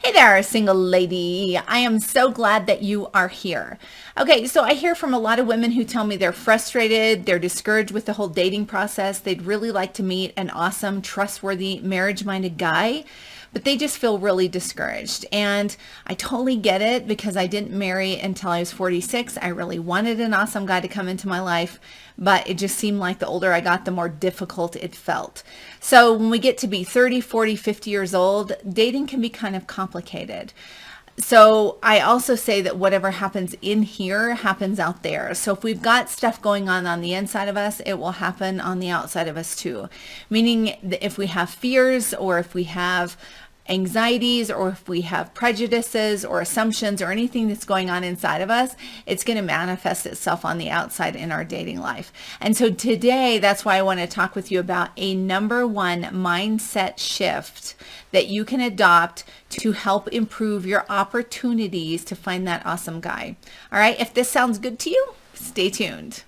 Hey there, single lady. I am so glad that you are here. Okay, so I hear from a lot of women who tell me they're frustrated, they're discouraged with the whole dating process. They'd really like to meet an awesome, trustworthy, marriage-minded guy, but they just feel really discouraged. And I totally get it because I didn't marry until I was 46. I really wanted an awesome guy to come into my life, but it just seemed like the older I got, the more difficult it felt. So when we get to be 30, 40, 50 years old, dating can be kind of complicated. So I also say that whatever happens in here happens out there. So if we've got stuff going on the inside of us, it will happen on the outside of us too. Meaning that if we have fears or if we have anxieties or if we have prejudices or assumptions or anything that's going on inside of us, it's going to manifest itself on the outside in our dating life. And so today, that's why I want to talk with you about a number one mindset shift that you can adopt to help improve your opportunities to find that awesome guy. All right, if this sounds good to you, stay tuned.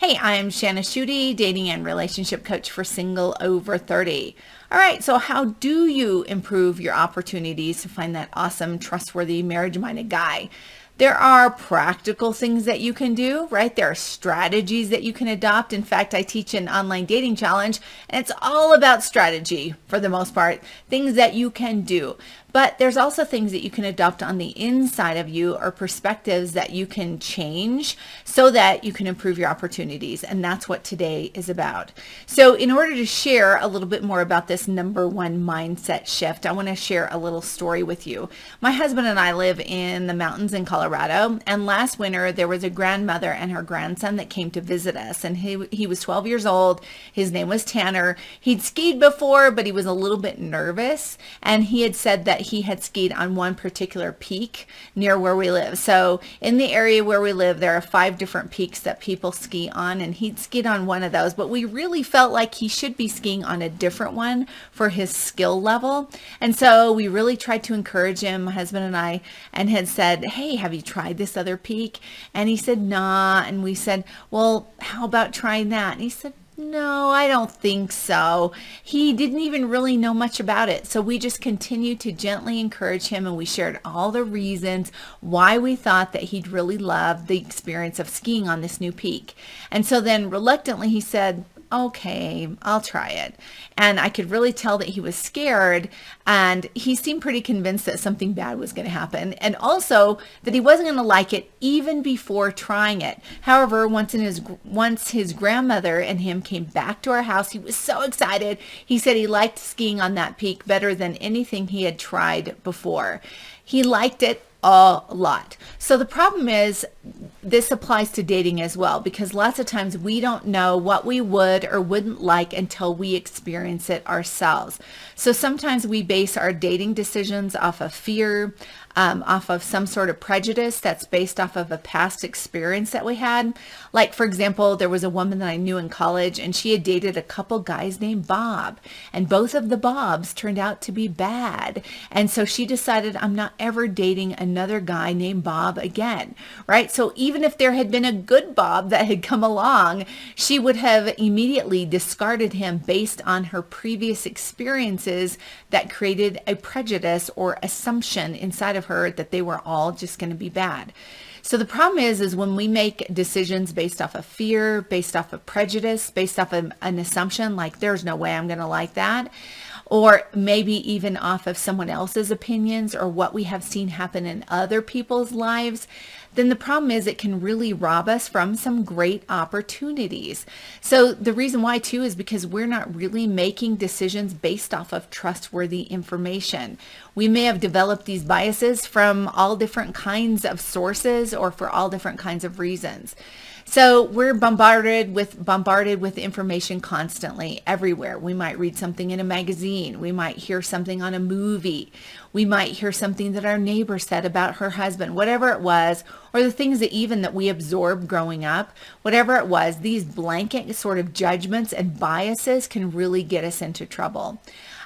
Hey, I'm Shanna Schutte, dating and relationship coach for single over 30. All right, so how do you improve your opportunities to find that awesome, trustworthy, marriage-minded guy? There are practical things that you can do, right? There are strategies that you can adopt. In fact, I teach an online dating challenge, and it's all about strategy for the most part, things that you can do. But there's also things that you can adopt on the inside of you or perspectives that you can change so that you can improve your opportunities. And that's what today is about. So in order to share a little bit more about this number one mindset shift, I want to share a little story with you. My husband and I live in the mountains in Colorado. And last winter, there was a grandmother and her grandson that came to visit us. And he was 12 years old. His name was Tanner. He'd skied before, but he was a little bit nervous. And he had said that he had skied on one particular peak near where we live. So in the area where we live, there are 5 different peaks that people ski on, and he'd skied on one of those, but we really felt like he should be skiing on a different one for his skill level. And so we really tried to encourage him, my husband and I, and had said, hey, have you tried this other peak? And he said, nah. And we said, well, how about trying that? And he said, no, I don't think so. He didn't even really know much about it. So we just continued to gently encourage him, and we shared all the reasons why we thought that he'd really love the experience of skiing on this new peak. And so then reluctantly he said, okay, I'll try it. And I could really tell that he was scared, and he seemed pretty convinced that something bad was going to happen, and also that he wasn't going to like it even before trying it. However, once his grandmother and him came back to our house, he was so excited. He said he liked skiing on that peak better than anything he had tried before. He liked it a lot. So the problem is, this applies to dating as well, because lots of times we don't know what we would or wouldn't like until we experience it ourselves. So sometimes we base our dating decisions off of fear, off of some sort of prejudice that's based off of a past experience that we had. Like, for example, there was a woman that I knew in college, and she had dated a couple guys named Bob, and both of the Bobs turned out to be bad. And so she decided, I'm not ever dating another guy named Bob again, right? So even if there had been a good Bob that had come along, she would have immediately discarded him based on her previous experiences that created a prejudice or assumption inside of her that they were all just going to be bad. So the problem is when we make decisions based off of fear, based off of prejudice, based off of an assumption like there's no way I'm going to like that, or maybe even off of someone else's opinions or what we have seen happen in other people's lives, then the problem is it can really rob us from some great opportunities. So the reason why too is because we're not really making decisions based off of trustworthy information. We may have developed these biases from all different kinds of sources or for all different kinds of reasons. So we're bombarded with information constantly everywhere. We might read something in a magazine. We might hear something on a movie. We might hear something that our neighbor said about her husband, whatever it was, or the things that we absorbed growing up, whatever it was, these blanket sort of judgments and biases can really get us into trouble.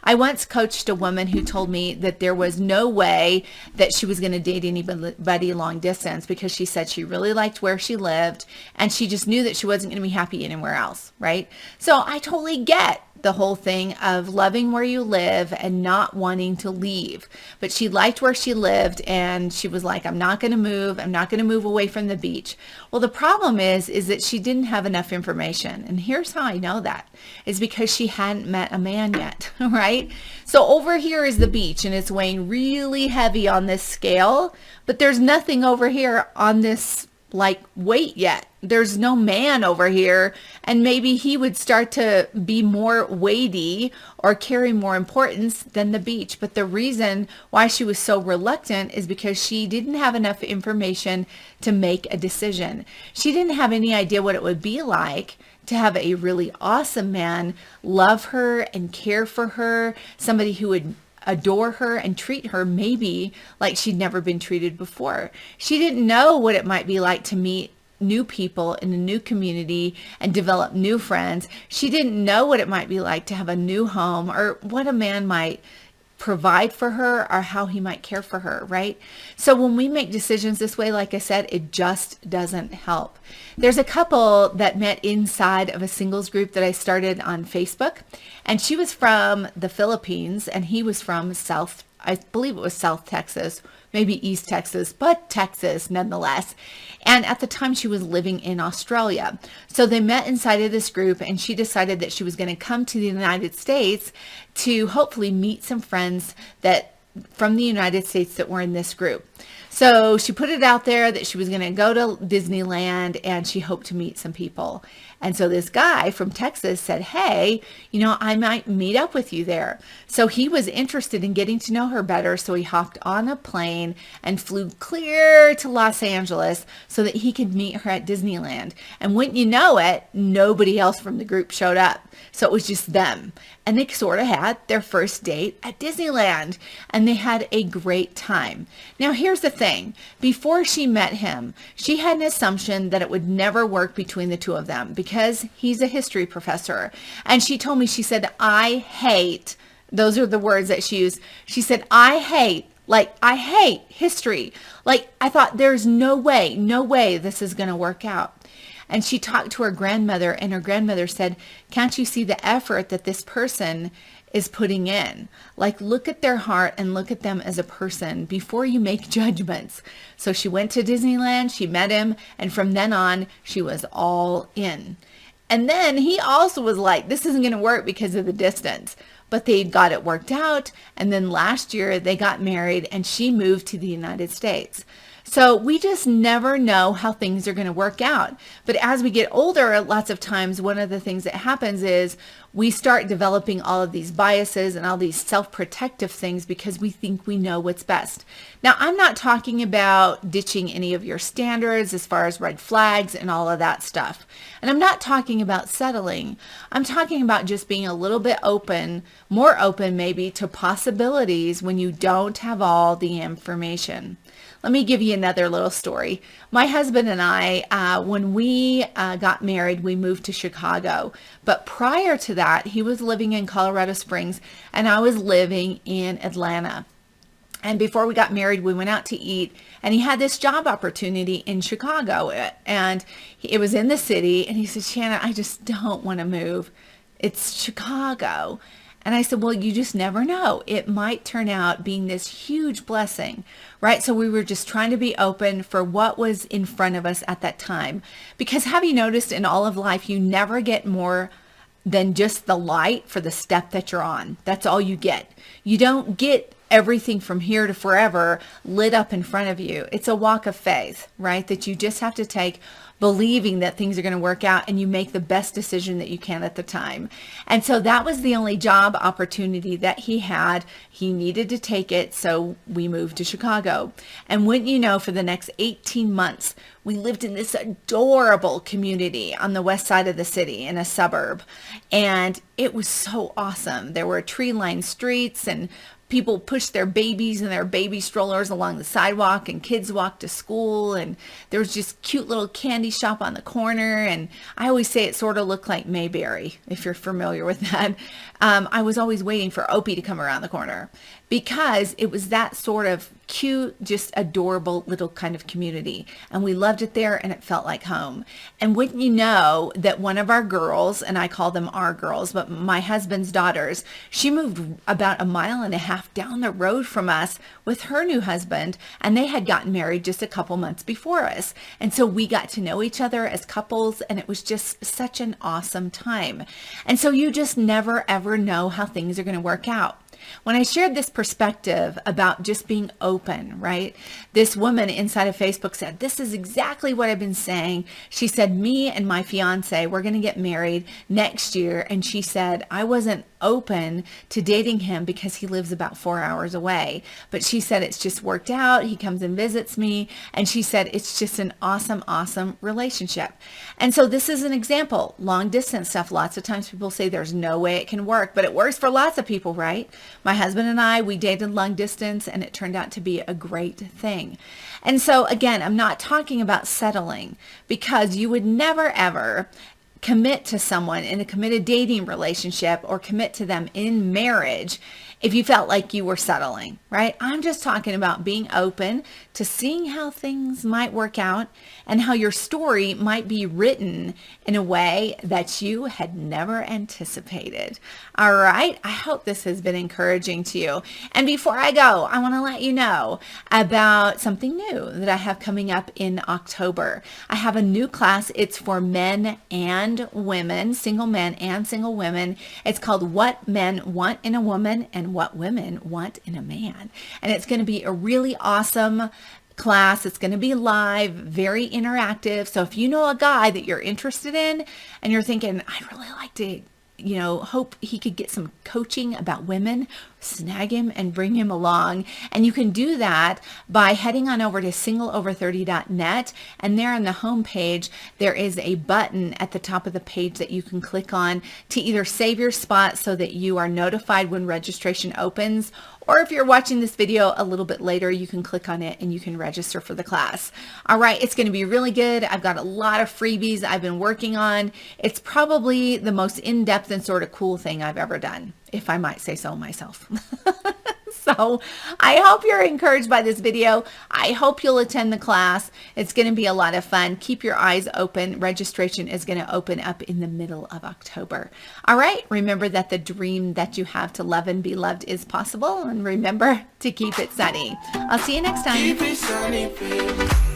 I once coached a woman who told me that there was no way that she was going to date anybody long distance because she said she really liked where she lived and she just knew that she wasn't going to be happy anywhere else, right? So I totally get the whole thing of loving where you live and not wanting to leave. But she liked where she lived and she was like, I'm not going to move. I'm not going to move away from the beach. Well, the problem is that she didn't have enough information. And here's how I know that is because she hadn't met a man yet, right? So over here is the beach and it's weighing really heavy on this scale, but there's nothing over here on this like weight yet. There's no man over here, and maybe he would start to be more weighty or carry more importance than the beach. But the reason why she was so reluctant is because she didn't have enough information to make a decision. She didn't have any idea what it would be like to have a really awesome man love her and care for her, somebody who would adore her and treat her maybe like she'd never been treated before. She didn't know what it might be like to meet new people in a new community and develop new friends. She didn't know what it might be like to have a new home or what a man might provide for her or how he might care for her, right? So when we make decisions this way, like I said, it just doesn't help. There's a couple that met inside of a singles group that I started on Facebook, and she was from the Philippines and he was from I believe it was South Texas, maybe East Texas, but Texas nonetheless. And at the time she was living in Australia. So they met inside of this group and she decided that she was going to come to the United States to hopefully meet some friends that from the United States that were in this group. So she put it out there that she was going to go to Disneyland and she hoped to meet some people. And so this guy from Texas said, hey, I might meet up with you there. So he was interested in getting to know her better. So he hopped on a plane and flew clear to Los Angeles so that he could meet her at Disneyland. And wouldn't you know it, nobody else from the group showed up. So it was just them. And they sort of had their first date at Disneyland. And they had a great time. Now, here's the thing. Before she met him, she had an assumption that it would never work between the two of them because he's a history professor. And she told me, she said, I hate, those are the words that she used. She said, I hate history. Like, I thought there's no way this is going to work out. And she talked to her grandmother, and her grandmother said, can't you see the effort that this person is putting in? Like, look at their heart and look at them as a person before you make judgments. So she went to Disneyland, she met him, and from then on, she was all in. And then he also was like, this isn't going to work because of the distance. But they got it worked out, and then last year they got married, and she moved to the United States. So we just never know how things are going to work out. But as we get older, lots of times one of the things that happens is we start developing all of these biases and all these self-protective things because we think we know what's best. Now, I'm not talking about ditching any of your standards as far as red flags and all of that stuff. And I'm not talking about settling. I'm talking about just being a little bit open, more open maybe to possibilities when you don't have all the information. Let me give you another little story. My husband and I, when we got married, we moved to Chicago. But prior to that, he was living in Colorado Springs and I was living in Atlanta. And before we got married, we went out to eat and he had this job opportunity in Chicago and it was in the city. And he said, Shannon, I just don't want to move. It's Chicago. And I said, well, you just never know. It might turn out being this huge blessing, right? So we were just trying to be open for what was in front of us at that time. Because have you noticed in all of life, you never get more than just the light for the step that you're on. That's all you get. You don't get everything from here to forever lit up in front of you. It's a walk of faith, right? That you just have to take, believing that things are going to work out and you make the best decision that you can at the time. And so that was the only job opportunity that he had. He needed to take it. So we moved to Chicago. And wouldn't you know, for the next 18 months, we lived in this adorable community on the west side of the city in a suburb. And it was so awesome. There were tree-lined streets and people push their babies and their baby strollers along the sidewalk, and kids walk to school, and there was just cute little candy shop on the corner. And I always say it sort of looked like Mayberry, if you're familiar with that. I was always waiting for Opie to come around the corner because it was that sort of cute, just adorable little kind of community. And we loved it there, and it felt like home. And wouldn't you know that one of our girls, and I call them our girls, but my husband's daughters, she moved about 1.5 miles down the road from us with her new husband, and they had gotten married just a couple months before us. And so we got to know each other as couples, and it was just such an awesome time. And so you just never ever know how things are going to work out. When I shared this perspective about just being open, right? This woman inside of Facebook said, this is exactly what I've been saying. She said, me and my fiance, we're going to get married next year. And she said, I wasn't open to dating him because he lives about 4 hours away. But she said, it's just worked out. He comes and visits me. And she said, it's just an awesome, awesome relationship. And so this is an example. Long distance stuff. Lots of times people say there's no way it can work, but it works for lots of people, right? My husband and I, we dated long distance, and it turned out to be a great thing. And so again, I'm not talking about settling, because you would never ever commit to someone in a committed dating relationship or commit to them in marriage if you felt like you were settling, right? I'm just talking about being open to seeing how things might work out and how your story might be written in a way that you had never anticipated. All right. I hope this has been encouraging to you. And before I go, I want to let you know about something new that I have coming up in October. I have a new class. It's for men and women, single men and single women. It's called What Men Want in a Woman and What Women Want in a Man. And it's going to be a really awesome class. It's going to be live, very interactive. So if you know a guy that you're interested in and you're thinking, I'd really like to, hope he could get some coaching about women, snag him and bring him along. And you can do that by heading on over to singleover30.net. And there on the home page, there is a button at the top of the page that you can click on to either save your spot so that you are notified when registration opens, or if you're watching this video a little bit later, you can click on it and you can register for the class. All right, it's going to be really good. I've got a lot of freebies I've been working on. It's probably the most in-depth and sort of cool thing I've ever done, if I might say so myself. So I hope you're encouraged by this video. I hope you'll attend the class. It's going to be a lot of fun. Keep your eyes open. Registration is going to open up in the middle of October. All right. Remember that the dream that you have to love and be loved is possible. And remember to keep it sunny. I'll see you next time. Keep it sunny, baby.